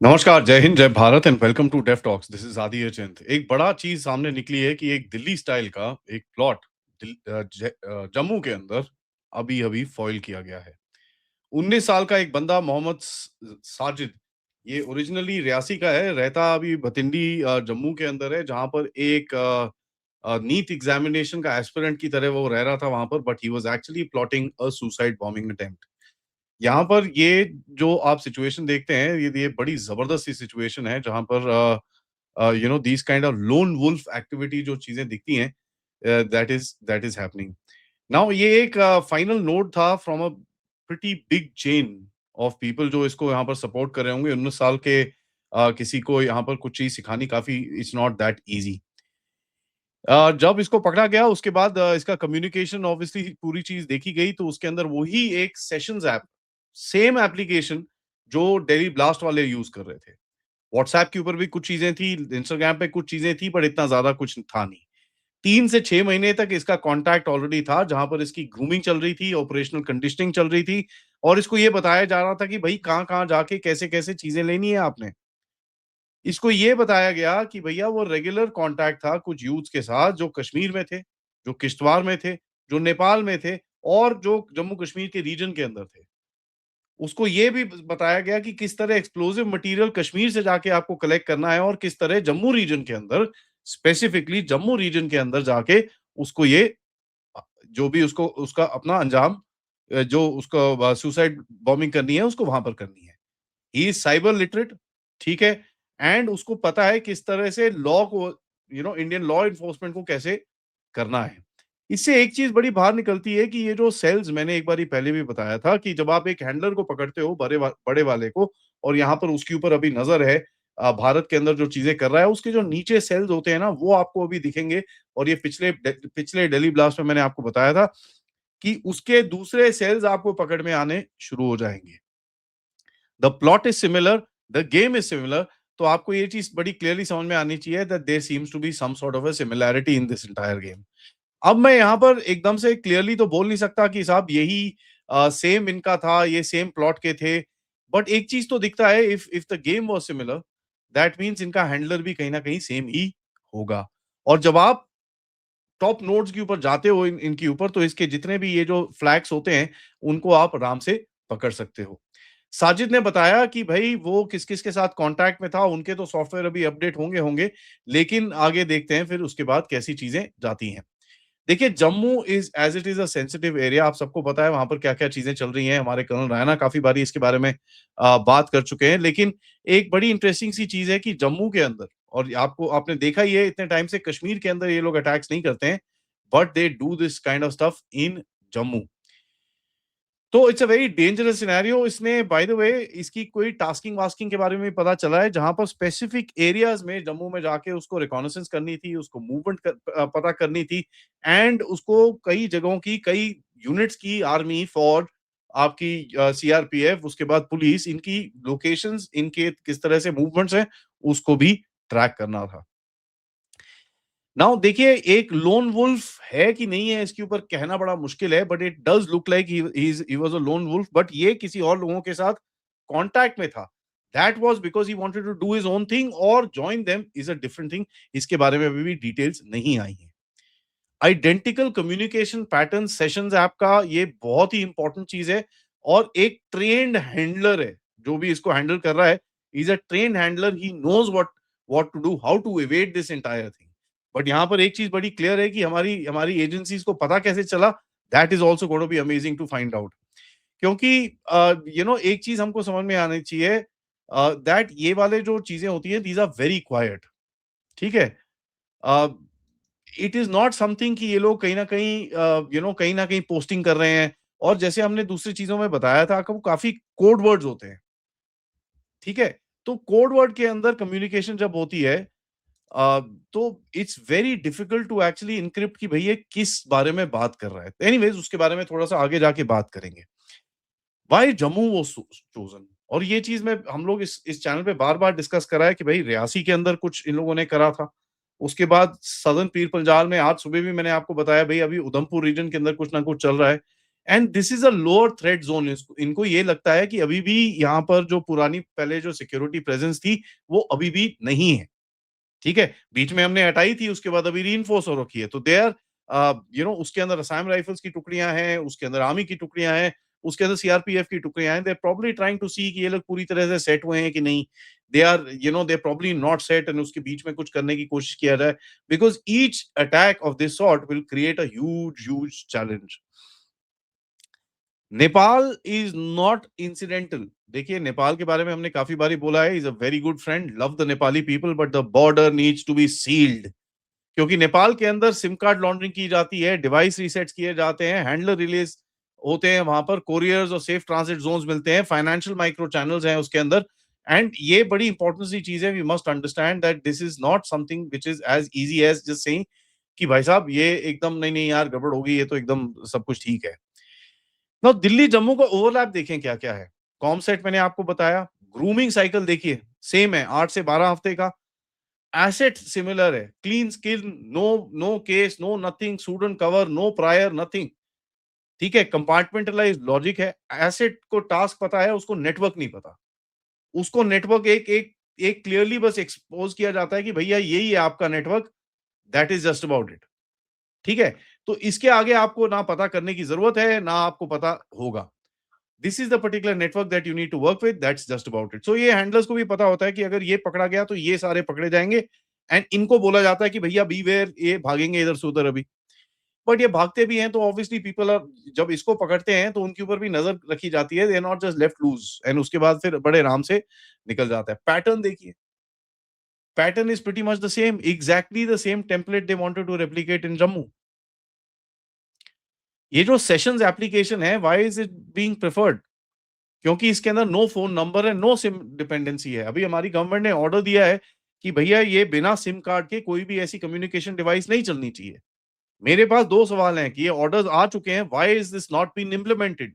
नमस्कार, जय हिंद, जय Bharat and welcome to def talks. This is Aadi Achint. एक बड़ा चीज़ सामने निकली है कि एक दिल्ली स्टाइल का एक प्लॉट जम्मू के अंदर अभी-अभी फ़ॉइल किया गया है। 19 साल का एक बंदा मोहम्मद साजिद, ये ओरिजिनली रियासी का है, रहता अभी भटिंडी जम्मू के अंदर है, जहाँ पर एक नीट एग्ज़ामिनेशन का एस्पिरेंट की तरह वो रह रहा था वहाँ पर, but he was actually plotting a suicide bombing attempt. यहाँ पर ये जो आप सिचुएशन देखते हैं, ये बड़ी ज़बरदस्त सी सिचुएशन है जहाँ पर these kind of lone wolf activity जो चीज़ें दिखती हैं, दैट इज़ हैपनिंग। नाउ ये एक फाइनल नोट था from a pretty big chain of people जो इसको यहाँ पर सपोर्ट कर रहे होंगे। 19 साल के किसी को यहाँ पर कुछ चीज़ सिखानी काफ़ी इट्स नॉट दैट ईज़ी। जब इसको पकड़ा गया उसके बाद इसका कम्युनिकेशन ऑब्वियसली पूरी चीज़ देखी गई तो उसके अंदर वही एक सेशंस ऐप, सेम एप्लीकेशन जो डेली ब्लास्ट वाले यूज़ कर रहे थे। व्हाट्सऐप के ऊपर भी कुछ चीज़ें थी, इंस्टाग्राम पे कुछ चीज़ें थी पर इतना ज़्यादा कुछ था नहीं। 3 से 6 महीने तक इसका कॉन्टैक्ट ऑलरेडी था जहाँ पर इसकी ग्रूमिंग चल रही थी, ऑपरेशनल कंडीशनिंग चल रही थी और इसको ये बताया जा रहा था कि भई कहाँ-कहाँ जाके कैसे-कैसे चीज़ें लेनी है आपने। इसको ये बताया गया कि भैया वो रेगुलर कॉन्टैक्ट था कुछ यूथ्स के साथ जो कश्मीर में थे, जो किश्तवाड़ में थे, जो नेपाल में थे और जो जम्मू कश्मीर के रीजन के अंदर थे। उसको ये भी बताया गया कि किस तरह एक्सप्लोसिव मटेरियल कश्मीर से जाके आपको कलेक्ट करना है और किस तरह जम्मू रीजन के अंदर, स्पेसिफिकली जम्मू रीजन के अंदर जाके उसको ये जो भी उसको उसका अपना अंजाम जो उसको सुसाइड बॉम्बिंग करनी है उसको वहां पर करनी है। ही इज साइबर लिटरेट, ठीक है, एंड उसको पता है किस तरह से लॉ को इंडियन लॉ इन्फोर्समेंट को कैसे करना है। इससे एक चीज बड़ी बाहर निकलती है कि ये जो सेल्स मैंने एक बारी पहले भी बताया था कि जब आप एक हैंडलर को पकड़ते हो बड़े वाले को और यहाँ पर उसके ऊपर अभी नजर है भारत के अंदर जो चीजें कर रहा है उसके जो नीचे सेल्स होते हैं ना वो आपको अभी दिखेंगे। और ये पिछले दिल्ली ब्लास्ट में मैंने आपको बताया था कि उसके दूसरे सेल्स आपको पकड़ में आने शुरू हो जाएंगे। The plot is similar, the game is similar. तो आपको ये चीज बड़ी क्लियरली समझ में आनी चाहिए that there seems to be some sort of a similarity in this entire game. अब मैं यहाँ पर एकदम से क्लियरली तो बोल नहीं सकता कि साहब यही सेम इनका था, ये सेम प्लॉट के थे। बट एक चीज तो दिखता है, if the game was similar that means इनका हैंडलर भी कहीं ना कहीं सेम ही होगा। और जब आप टॉप नोड्स के ऊपर जाते हो इनके ऊपर तो इसके जितने भी ये जो फ्लैग्स होते हैं उनको आप आराम से पकड़ सकते हो। साजिद ने बताया कि भाई वो किस-किस के साथ कॉन्टैक्ट में था, उनके तो सॉफ्टवेयर अभी अपडेट होंगे, लेकिन आगे देखते हैं फिर उसके बाद कैसी चीज़ें जाती हैं। देखिए, Jammu is as it is a sensitive area, आप सबको पता है वहाँ पर क्या-क्या चीज़ें चल रही हैं। हमारे कर्नल रैना काफ़ी बारी इसके बारे में बात कर चुके हैं। लेकिन एक बड़ी इंटरेस्टिंग सी चीज़ है कि जम्मू के अंदर और आपने देखा ही है इतने टाइम से कश्मीर के अंदर ये लोग अटैक्स नहीं करते हैं, but they do this kind of stuff in Jammu. तो it's a very dangerous scenario. इसने बाय द वे इसकी कोई टास्किंग वास्किंग के बारे में भी पता चला है जहां पर स्पेसिफिक एरियाज में जम्मू में जाके उसको रिकॉनेसेंस करनी थी, उसको मूवमेंट पता करनी थी एंड उसको कई जगहों की कई यूनिट्स की आर्मी फौज आपकी सीआरपीएफ उसके बाद पुलिस इनकी लोकेशंस इनके किस तरह से मूवमेंट्स हैं उसको भी ट्रैक करना था। नाउ देखिए एक लोन वुल्फ है कि नहीं है इसके ऊपर कहना बड़ा मुश्किल है, but it does look like he was a lone wolf. But ये किसी और लोगों के साथ कांटेक्ट में था। That was because he wanted to do his own thing और join them is a different thing. इसके बारे में अभी भी डिटेल्स नहीं आई हैं। Identical communication pattern sessions app का ये बहुत ही इंपॉर्टेंट चीज है और एक ट्रेन्ड हैंडलर है जो भी इसको हैंडल कर रहा है, is a trained handler, he knows what to do, how to avoid this entire thing. But यहाँ पर एक चीज बड़ी क्लियर है कि हमारी हमारी एजेंसीज को पता कैसे चला, that is also going to be amazing to find out. क्योंकि एक चीज हमको समझ में आनी चाहिए दैट ये वाले जो चीजें होती हैं दीज आर वेरी क्वाइट, ठीक है। इट इज नॉट समथिंग कि ये लोग कहीं ना कहीं कहीं ना कहीं पोस्टिंग कर रहे हैं। और जैसे हमने दूसरी चीजों में बताया था कि वो काफी कोड वर्ड्स होते हैं, ठीक है। तो कोड वर्ड के अंदर कम्युनिकेशन जब होती है तो it's very difficult to actually encrypt कि भई ये किस बारे में बात कर रहा है। एनीवेज उसके बारे में थोड़ा सा आगे जाके बात करेंगे। व्हाई जम्मू वाज चोजन, और ये चीज में हम लोग इस चैनल पे बार बार डिस्कस करा है कि भाई रियासी के अंदर कुछ इन लोगों ने करा था। उसके बाद सदर्न पीर पंजाल में आज सुबह भी मैंने आपको बताया भाई अभी उधमपुर रीजन के अंदर कुछ ना कुछ चल रहा है। And this is a lower threat zone. इनको ये लगता है कि अभी भी यहाँ पर जो पुरानी पहले जो सिक्योरिटी प्रेजेंस थी वो अभी भी नहीं है। ठीक है, बीच में हमने हटाई थी, उसके बाद अभी रीइंफोर्स हो रखी है। तो दे आर उसके अंदर असम राइफल्स की टुकड़ियां हैं, उसके अंदर आर्मी की टुकड़ियां हैं, उसके अंदर सीआरपीएफ की टुकड़ियां हैं। दे प्रॉब्ली ट्राइंग टू सी कि ये लोग पूरी तरह से सेट हुए हैं कि नहीं। They are they probably not set, and उसके बीच में कुछ करने की कोशिश किया जाए, because each attack of this sort will create a huge huge challenge. Nepal is not incidental. देखिए, नेपाल के बारे में हमने काफी बारी बोला है, is a very good friend, love the Nepali people, but the border needs to be sealed. क्योंकि नेपाल के अंदर सिम कार्ड लॉन्ड्रिंग की जाती है, डिवाइस रीसेट्स किए जाते हैं, हैंडलर रिलीज होते हैं, वहां पर कोरियर्स और सेफ ट्रांसिट जोन्स मिलते हैं, फाइनेंशियल माइक्रो चैनल्स हैं उसके अंदर। एंड ये बड़ी इंपॉर्टेंट सी चीज है, we must understand that this is not something which is as easy as just saying कि भाई साहब ये एकदम नहीं नहीं यार गड़बड़ होगी, ये तो एकदम सब कुछ ठीक है। ना दिल्ली जम्मू का ओवरलैप देखें क्या क्या है। कॉमसेट मैंने आपको बताया, ग्रूमिंग साइकिल देखिए सेम है, 8 से 12 हफ्ते का। एसेट सिमिलर है, clean skin, no no case, no nothing, student cover, no prior, nothing. ठीक है, कंपार्टमेंटलाइज लॉजिक है। एसेट को टास्क पता है, उसको नेटवर्क नहीं पता। उसको नेटवर्क एक एक एक क्लियरली बस एक्सपोज किया जाता है कि भैया यही है आपका network, that is just about it. ठीक है, तो इसके आगे आपको ना पता करने की जरूरत है, ना आपको पता होगा। This is the particular network that you need to work with, that's just about it. So ये हैंडलर्स को भी पता होता है कि अगर ये पकड़ा गया तो ये सारे पकड़े जाएंगे, एंड इनको बोला जाता है कि भैया बी वेयर, ये भागेंगे इधर से उधर अभी। बट ये भागते भी हैं तो ऑब्वियसली पीपल आर, जब इसको पकड़ते हैं तो उनके ऊपर भी नजर रखी जाती है, they are not just left loose, and उसके बाद फिर बड़े आराम से निकल जाता है। पैटर्न देखिए, pattern is pretty much the same, exactly the same template they wanted to replicate in Jammu. ये जो सेशंस एप्लीकेशन है, why is it being preferred? क्योंकि इसके अंदर नो फोन नंबर है, नो सिम डिपेंडेंसी है। अभी हमारी गवर्नमेंट ने ऑर्डर दिया है कि भैया ये बिना सिम कार्ड के कोई भी ऐसी कम्युनिकेशन डिवाइस नहीं चलनी चाहिए। मेरे पास दो सवाल हैं कि ये ऑर्डर्स आ चुके हैं, why is this not been implemented?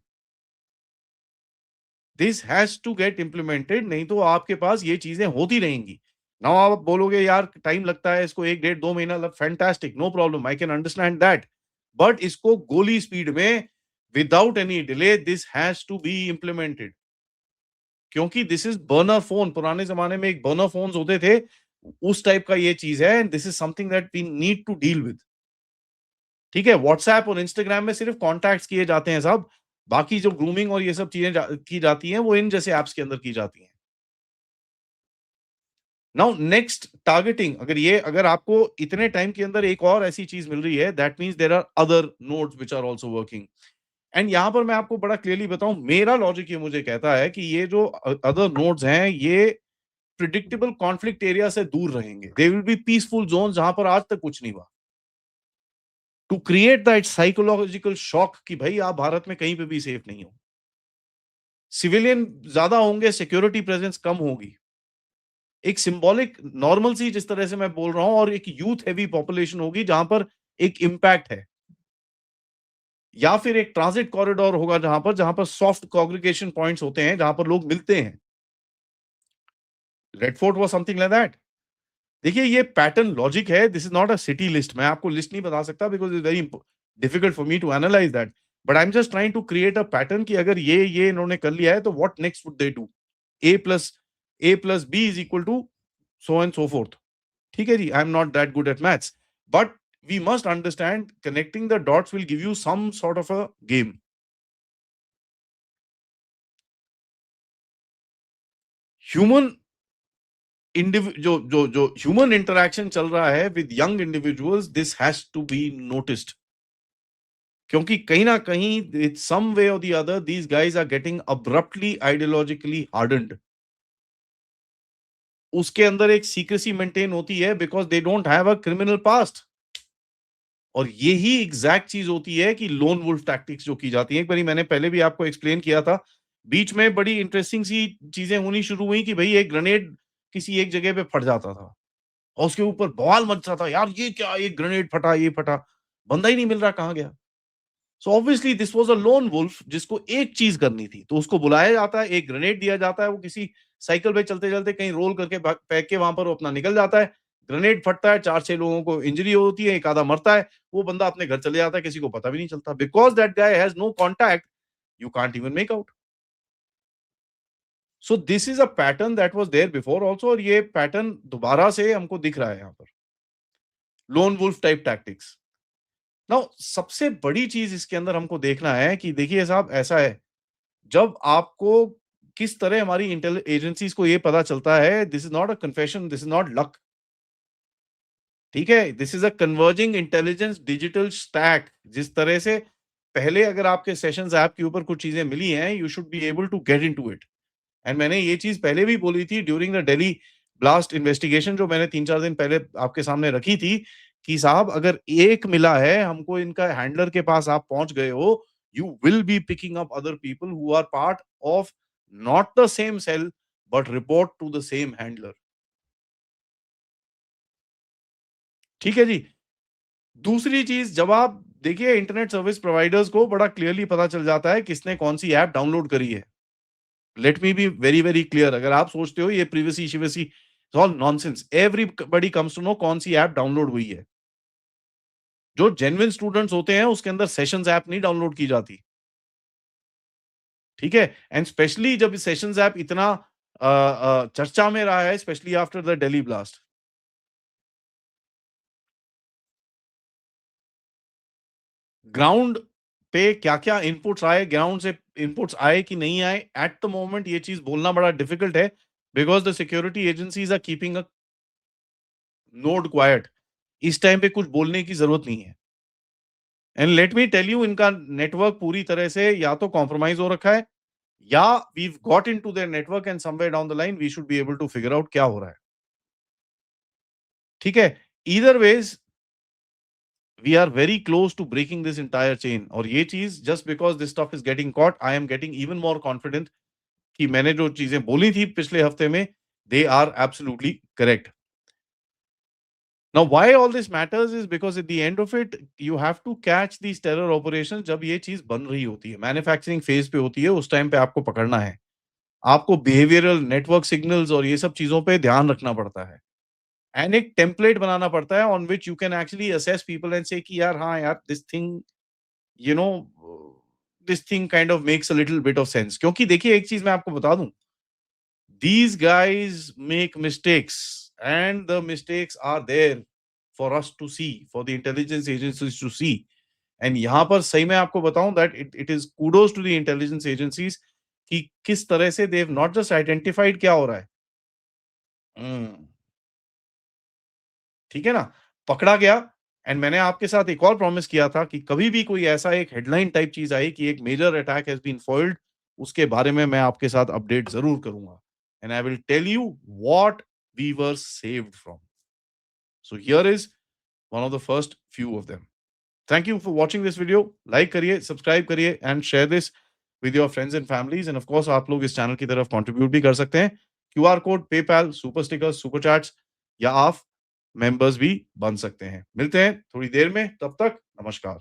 This has to get implemented, नहीं तो आपके पास ये चीजें होती रहेंगी। नाउ आप बोलोगे यार टाइम लगता है इसको, 1 डेढ़ 2 महीना लग, fantastic, no problem, I can understand that. But इसको गोली स्पीड में, without any delay, this has to be implemented. क्योंकि दिस इज बर्नर फोन, पुराने जमाने में एक बर्नर फोन्स होते थे, उस टाइप का ये चीज है, and this is something that we need to deal with. ठीक है, व्हाट्सएप और इंस्टाग्राम में सिर्फ कॉन्टैक्ट्स किए जाते हैं साहब, बाकी जो ग्रूमिंग और ये सब चीजें की जाती हैं वो इन जैसे एप्स के अंदर की जाती हैं। Now next, targeting. अगर आपको इतने टाइम के अंदर एक और ऐसी चीज मिल रही है, that means there are other nodes which are also working. And यहां पर मैं आपको बड़ा क्लियरली बताऊं, मेरा लॉजिक ये मुझे कहता है कि ये जो अदर नोड्स हैं, ये प्रिडिक्टेबल कॉन्फ्लिक्ट एरिया से दूर रहेंगे। They will be peaceful zone जहां पर आज तक कुछ नहीं हुआ, to create that psychological shock कि भाई आप भारत में कहीं पे भी सेफ नहीं हो। सिविलियन ज्यादा होंगे, सिक्योरिटी प्रेजेंस कम होगी। एक सिंबॉलिक नॉर्मल सी, जिस तरह से मैं बोल रहा हूं, और एक यूथ हैवी पॉपुलेशन होगी जहां पर एक इम्पैक्ट है, या फिर एक ट्रांजिट कॉरिडोर होगा जहां पर सॉफ्ट कॉग्रिगेशन पॉइंट्स होते हैं, जहां पर लोग मिलते हैं। Red fort was something like that. देखिए, ये पैटर्न लॉजिक है, this is not a city list. मैं आपको लिस्ट नहीं बता सकता because it's very difficult for me to analyse that. But I am just trying to create a pattern कि अगर ये इन्होंने कर लिया है तो what next would they do. A plus B is equal to so and so forth. ठीक है जी, I am not that good at maths, but we must understand connecting the dots will give you some sort of a game. Human जो जो जो human interaction चल रहा है with young individuals, this has to be noticed. क्योंकि कहीं ना कहीं सम वे और the other these guys are getting abruptly ideologically hardened. उसके अंदर एक सीक्रेसी मेंटेन होती है because they don't have a criminal past. और यही एग्जैक्ट चीज होती है कि लोन वुल्फ टैक्टिक्स जो की जाती है। एक बारी मैंने पहले भी आपको एक्सप्लेन किया था, बीच में बड़ी इंटरेस्टिंग सी चीजें होनी शुरू हुई कि भाई एक ग्रेनेड किसी एक जगह पे फट जाता था और उसके ऊपर बवाल मच रहा था, यार ये क्या, एक ग्रेनेड फटा, ये फटा, बंदा ही नहीं मिल रहा, कहाँ गया। So obviously this was a lone wolf जिसको एक चीज करनी थी, तो उसको बुलाया जाता है, एक ग्रेनेड दिया जाता है, वो किसी साइकिल पे चलते चलते कहीं रोल करके फेंक के वहां पर वो अपना निकल जाता है। ग्रेनेड फटता है, 4-6 लोगों को इंजरी होती है, एक आधा मरता है, वो बंदा अपने घर चले जाता है, किसी को पता भी नहीं चलता। Because that guy has no contact, you can't even make out. So this is a pattern that was there before also और ये पैटर्न दोबारा से हमको दिख रहा है यहाँ पर। Lone wolf type tactics. Now सबसे बड़ी चीज़ इसके अंदर हमको देखना है कि देखिए साहब ऐसा है, जब आपको किस तरह हमारी इंटेल एजेंसीज़ को ये पता चलता है, this is not a confession, this is not luck, ठीक है? This is a converging intelligence digital stack. जिस तरह से पहले अगर आपके सेशंस ऐप के ऊपर कुछ चीज़ें मिली हैं, you should be able to get into it. And मैंने ये चीज़ पहले भी बोली थी ड्यूरिंग द दिल्ली ब्लास्ट इन्वेस्टिगेशन जो मैंने 3-4 दिन पहले आपके सामने रखी थी, कि साहब अगर एक मिला है, हमको इनका हैंडलर के पास आप पहुँच गए हो, you will be picking up other people who are part of not the same cell, but report to the same handler. ठीक है जी? दूसरी चीज़ जब आप देखिए इंटरनेट सर्विस प्रोवाइडर्स को बड़ा क्लियरली पता चल जाता है किसने कौन-सी ऐप डाउनलोड करी है। Let me be very, very clear, अगर आप सोचते हो ये प्रिवेसी-शिवेसी, it's all nonsense. Everybody comes to know कौन-सी ऐप डाउनलोड हुई है। जो जेन्युइन स्टूडेंट्स होते हैं उसके अंदर सेशंस ऐप नहीं डाउनलोड की जाती, ठीक है? एंड स्पेशली जब सेशंस ऐप इतना चर्चा में रहा है specially after the Delhi blast. Ground पे क्या-क्या इनपुट्स आए, ग्राउंड से इनपुट्स आए कि नहीं आए, एट द मोमेंट ये चीज़ बोलना बड़ा डिफिकल्ट है because the security agencies are keeping a nod quiet. इस टाइम पे कुछ बोलने की ज़रूरत नहीं है। And let me tell you, इनका नेटवर्क पूरी तरह से या तो कॉम्प्रोमाइज़ हो रखा है या we have got into their network and somewhere down the line we should be able to figure out क्या हो रहा है। ठीक है? Either ways we are very close to breaking this entire chain और ये चीज़ just because this stuff is getting caught, I am getting even more confident कि मैंने जो चीज़ें बोली थी पिछले हफ्ते में, they are absolutely correct. Now why all this matters is because at the end of it you have to catch these terror operations जब ये चीज़ बन रही होती है, मैन्युफैक्चरिंग फेज़ पे होती है, उस टाइम पे आपको पकड़ना है। आपको बिहेवियरल नेटवर्क सिग्नल्स और ये सब चीज़ों पे ध्यान रखना पड़ता है। एंड एक टेम्पलेट बनाना पड़ता है on which you can actually assess people and से कि यार हाँ यार, this thing you know this thing kind of makes a little bit of sense. क्योंकि देखिए एक चीज़ मैं आपको बता दूँ, these guys make mistakes and the mistakes are there for us to see, for the intelligence agencies to see। And यहाँ पर सही में आपको बताऊं that it it is kudos to the intelligence agencies कि किस तरह से they have not just identified क्या हो रहा है। हम्म, ठीक है ना? पकड़ा गया। एंड मैंने आपके साथ एक और प्रॉमिस किया था कि कभी भी कोई ऐसा एक हेडलाइन टाइप चीज आई कि एक major attack has been foiled, उसके बारे में मैं आपके साथ अपडेट जरूर करूंगा and I will tell you what we were saved from. So here is one of the first few of them. Thank you for watching this video. Like करिए, subscribe करिए and share this with your friends and families. And of course आप लोग इस channel की तरफ contribute भी कर सकते हैं। QR code, PayPal, super stickers, super chats या आप मेंबर्स भी बन सकते हैं। मिलते हैं थोड़ी देर में, तब तक नमस्कार।